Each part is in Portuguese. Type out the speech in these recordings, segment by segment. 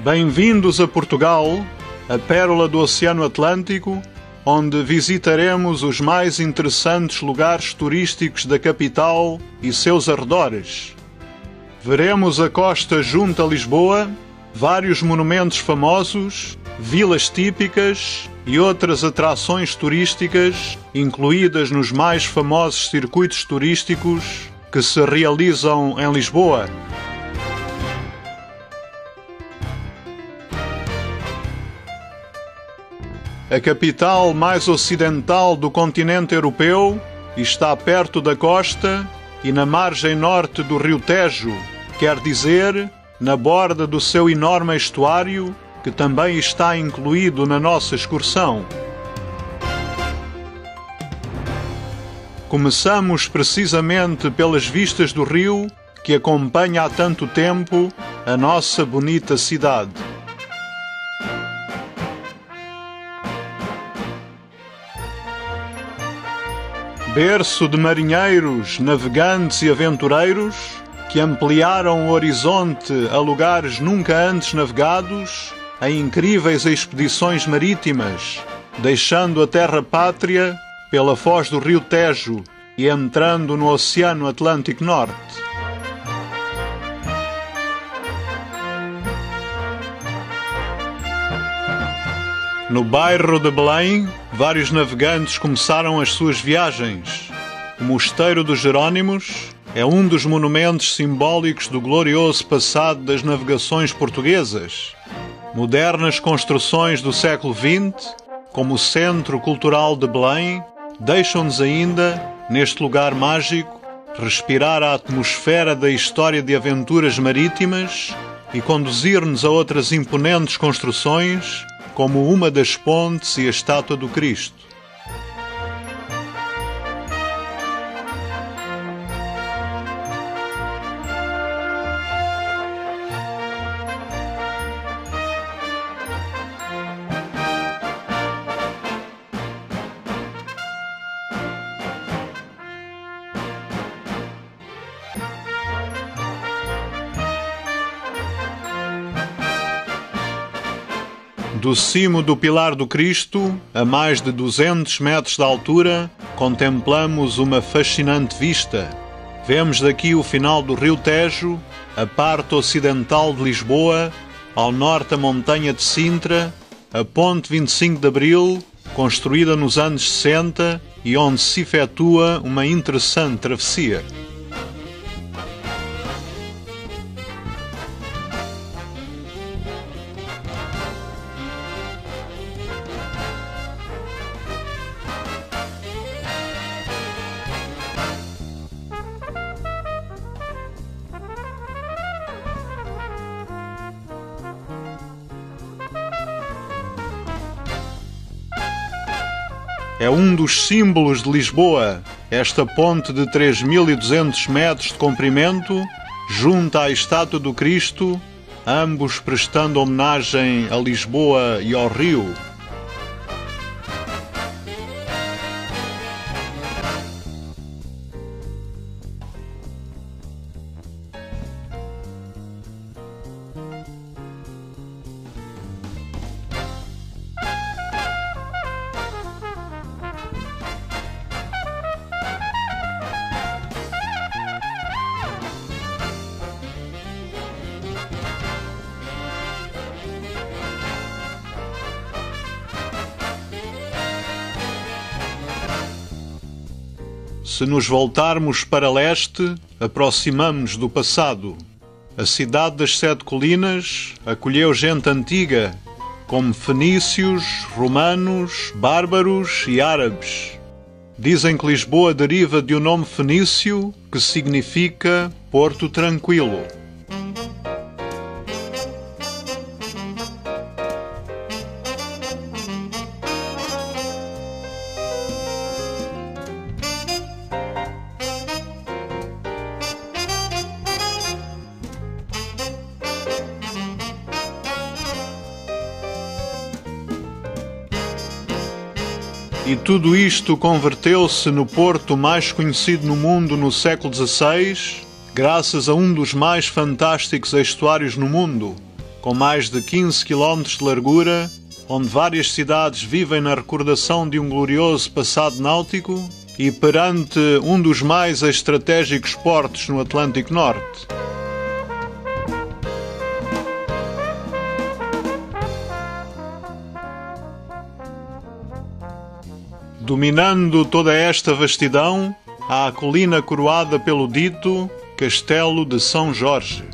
Bem-vindos a Portugal, a pérola do Oceano Atlântico, onde visitaremos os mais interessantes lugares turísticos da capital e seus arredores. Veremos a costa junto a Lisboa, vários monumentos famosos, vilas típicas e outras atrações turísticas incluídas nos mais famosos circuitos turísticos que se realizam em Lisboa. A capital mais ocidental do continente europeu está perto da costa e na margem norte do Rio Tejo, quer dizer, na borda do seu enorme estuário, que também está incluído na nossa excursão. Começamos precisamente pelas vistas do rio, que acompanha há tanto tempo a nossa bonita cidade. Berço de marinheiros, navegantes e aventureiros que ampliaram o horizonte a lugares nunca antes navegados, em incríveis expedições marítimas, deixando a terra pátria pela foz do Rio Tejo e entrando no Oceano Atlântico Norte. No bairro de Belém, vários navegantes começaram as suas viagens. O Mosteiro dos Jerónimos é um dos monumentos simbólicos do glorioso passado das navegações portuguesas. Modernas construções do século XX, como o Centro Cultural de Belém, deixam-nos ainda, neste lugar mágico, respirar a atmosfera da história de aventuras marítimas e conduzir-nos a outras imponentes construções, como uma das pontes e a estátua do Cristo. Do cimo do Pilar do Cristo, a mais de 200 metros de altura, contemplamos uma fascinante vista. Vemos daqui o final do Rio Tejo, a parte ocidental de Lisboa, ao norte a montanha de Sintra, a ponte 25 de Abril, construída nos anos 60 e onde se efetua uma interessante travessia. É um dos símbolos de Lisboa, esta ponte de 3.200 metros de comprimento, junto à estátua do Cristo, ambos prestando homenagem a Lisboa e ao Rio. Se nos voltarmos para leste, aproximamo-nos do passado. A cidade das Sete Colinas acolheu gente antiga, como fenícios, romanos, bárbaros e árabes. Dizem que Lisboa deriva de um nome fenício que significa Porto Tranquilo. E tudo isto converteu-se no porto mais conhecido no mundo no século XVI, graças a um dos mais fantásticos estuários no mundo, com mais de 15 km de largura, onde várias cidades vivem na recordação de um glorioso passado náutico e perante um dos mais estratégicos portos no Atlântico Norte. Dominando toda esta vastidão, há a colina coroada pelo dito Castelo de São Jorge.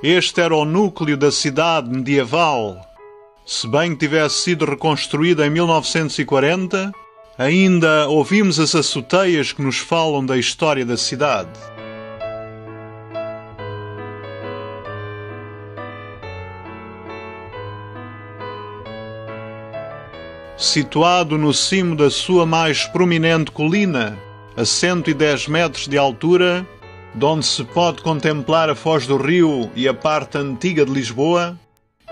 Este era o núcleo da cidade medieval. Se bem que tivesse sido reconstruída em 1940, ainda ouvimos as açoteias que nos falam da história da cidade. Situado no cimo da sua mais prominente colina, a 110 metros de altura, de onde se pode contemplar a Foz do Rio e a parte antiga de Lisboa,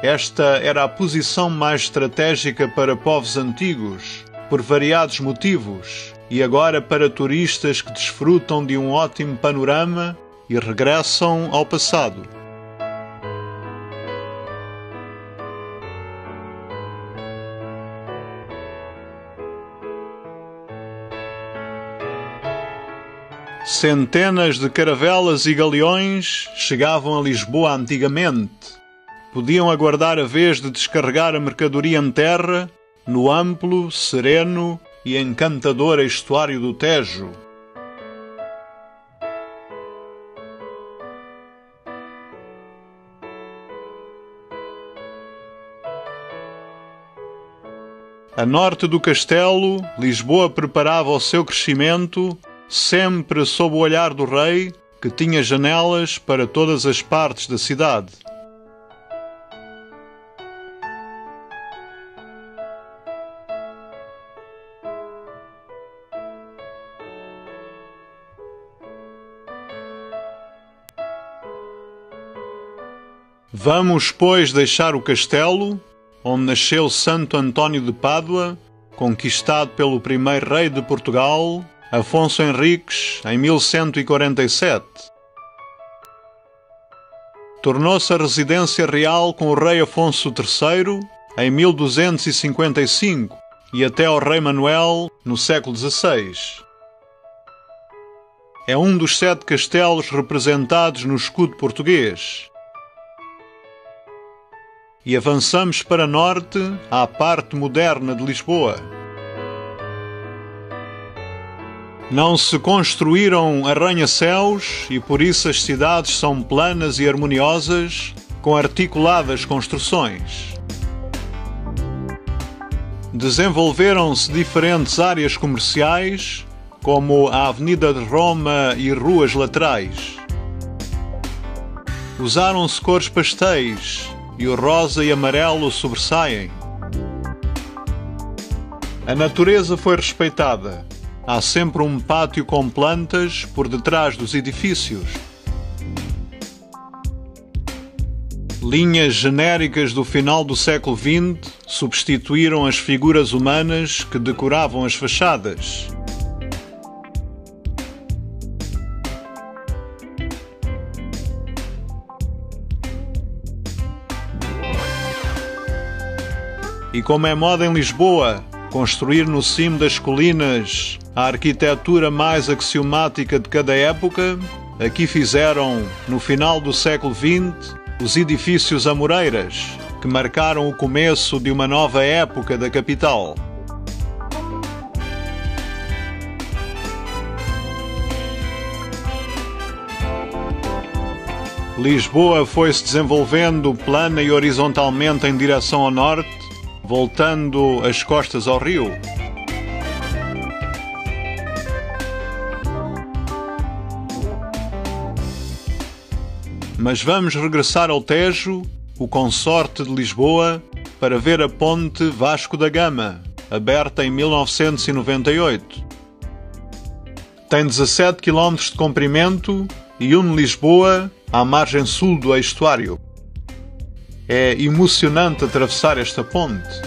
esta era a posição mais estratégica para povos antigos, por variados motivos, e agora para turistas que desfrutam de um ótimo panorama e regressam ao passado. Centenas de caravelas e galeões chegavam a Lisboa antigamente. Podiam aguardar a vez de descarregar a mercadoria em terra, no amplo, sereno e encantador estuário do Tejo. A norte do castelo, Lisboa preparava o seu crescimento, sempre sob o olhar do rei, que tinha janelas para todas as partes da cidade. Vamos, pois, deixar o castelo, onde nasceu Santo António de Pádua, conquistado pelo primeiro rei de Portugal, Afonso Henriques, em 1147. Tornou-se a residência real com o rei Afonso III, em 1255, e até ao rei Manuel, no século XVI. É um dos 7 castelos representados no escudo português. E avançamos para norte, à parte moderna de Lisboa. Não se construíram arranha-céus e por isso as cidades são planas e harmoniosas, com articuladas construções. Desenvolveram-se diferentes áreas comerciais, como a Avenida de Roma e ruas laterais. Usaram-se cores pastéis e o rosa e amarelo sobressaem. A natureza foi respeitada. Há sempre um pátio com plantas por detrás dos edifícios. Linhas genéricas do final do século XX substituíram as figuras humanas que decoravam as fachadas. E como é moda em Lisboa, construir no cimo das colinas a arquitetura mais axiomática de cada época, aqui fizeram, no final do século XX, os edifícios amoreiras, que marcaram o começo de uma nova época da capital. Lisboa foi-se desenvolvendo plana e horizontalmente em direção ao norte, voltando as costas ao rio. Mas vamos regressar ao Tejo, o consorte de Lisboa, para ver a ponte Vasco da Gama, aberta em 1998. Tem 17 km de comprimento e une Lisboa à margem sul do estuário. É emocionante atravessar esta ponte.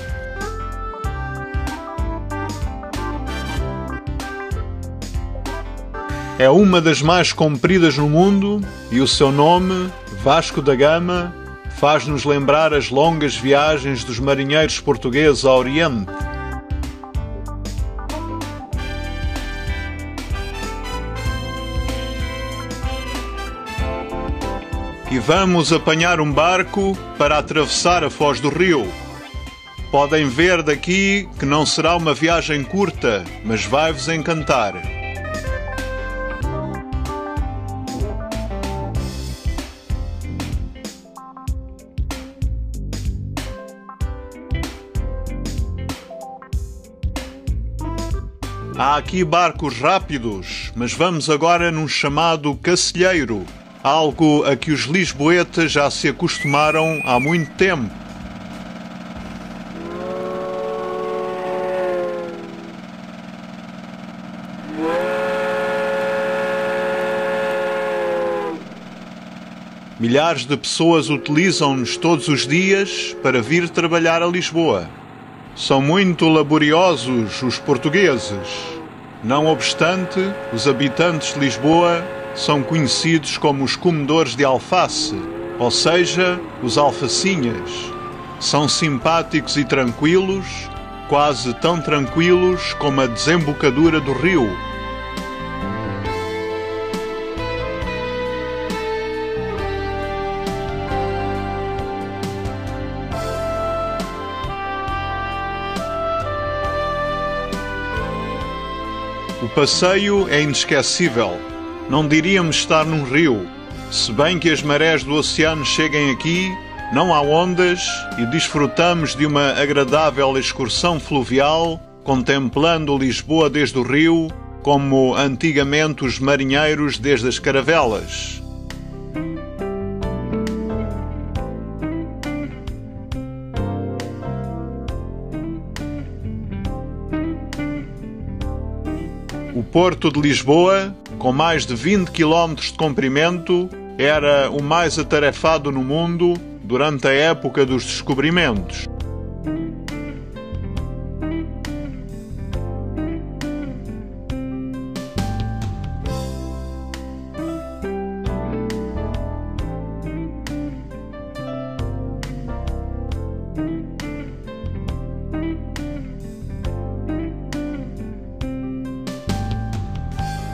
É uma das mais compridas no mundo e o seu nome, Vasco da Gama, faz-nos lembrar as longas viagens dos marinheiros portugueses ao Oriente. E vamos apanhar um barco para atravessar a foz do rio. Podem ver daqui que não será uma viagem curta, mas vai-vos encantar. Há aqui barcos rápidos, mas vamos agora num chamado cacilheiro, algo a que os lisboetas já se acostumaram há muito tempo. Milhares de pessoas utilizam-nos todos os dias para vir trabalhar a Lisboa. São muito laboriosos os portugueses. Não obstante, os habitantes de Lisboa são conhecidos como os comedores de alface, ou seja, os alfacinhas. São simpáticos e tranquilos, quase tão tranquilos como a desembocadura do rio. O passeio é inesquecível. Não diríamos estar num rio. Se bem que as marés do oceano cheguem aqui, não há ondas e desfrutamos de uma agradável excursão fluvial, contemplando Lisboa desde o rio, como antigamente os marinheiros desde as caravelas. O Porto de Lisboa, com mais de 20 km de comprimento, era o mais atarefado no mundo durante a época dos descobrimentos.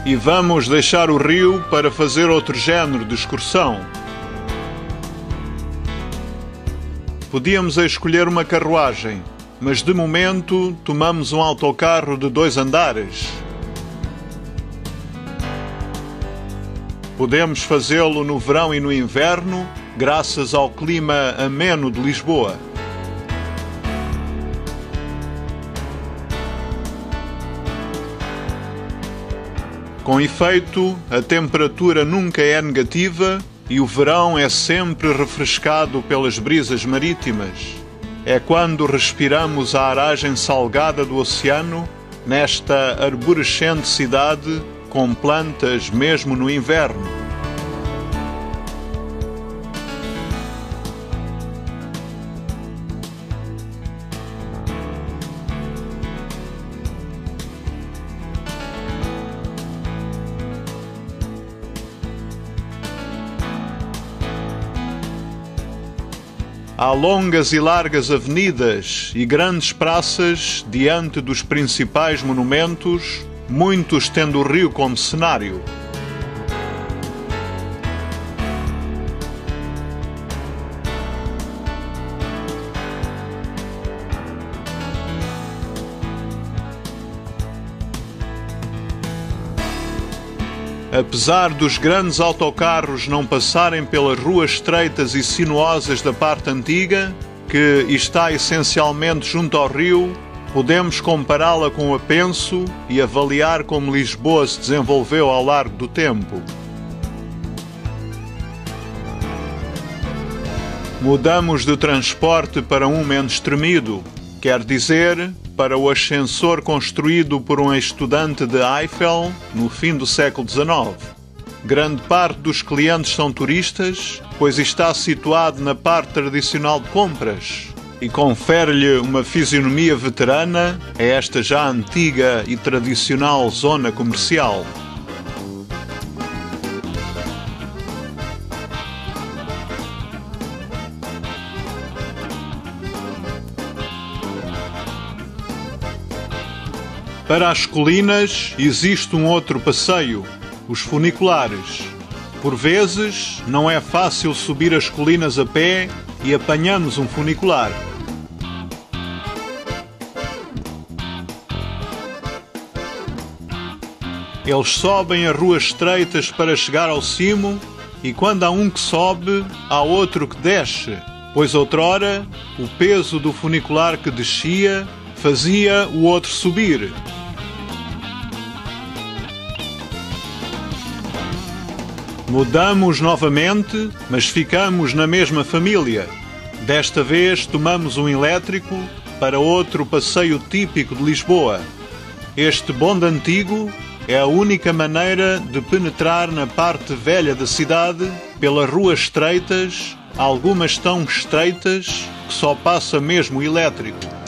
E vamos deixar o rio para fazer outro género de excursão. Podíamos escolher uma carruagem, mas de momento tomamos um autocarro de 2 andares. Podemos fazê-lo no verão e no inverno, graças ao clima ameno de Lisboa. Com efeito, a temperatura nunca é negativa e o verão é sempre refrescado pelas brisas marítimas. É quando respiramos a aragem salgada do oceano, nesta arborescente cidade, com plantas mesmo no inverno. Há longas e largas avenidas e grandes praças diante dos principais monumentos, muitos tendo o rio como cenário. Apesar dos grandes autocarros não passarem pelas ruas estreitas e sinuosas da parte antiga, que está essencialmente junto ao rio, podemos compará-la com o Apenso e avaliar como Lisboa se desenvolveu ao largo do tempo. Mudamos de transporte para um menos tremido, quer dizer, para o ascensor construído por um estudante de Eiffel no fim do século XIX. Grande parte dos clientes são turistas, pois está situado na parte tradicional de compras e confere-lhe uma fisionomia veterana a esta já antiga e tradicional zona comercial. Para as colinas existe um outro passeio, os funiculares. Por vezes não é fácil subir as colinas a pé e apanhamos um funicular. Eles sobem as ruas estreitas para chegar ao cimo e quando há um que sobe, há outro que desce, pois outrora o peso do funicular que descia fazia o outro subir. Mudamos novamente, mas ficamos na mesma família. Desta vez tomamos um elétrico para outro passeio típico de Lisboa. Este bonde antigo é a única maneira de penetrar na parte velha da cidade pelas ruas estreitas, algumas tão estreitas que só passa mesmo o elétrico.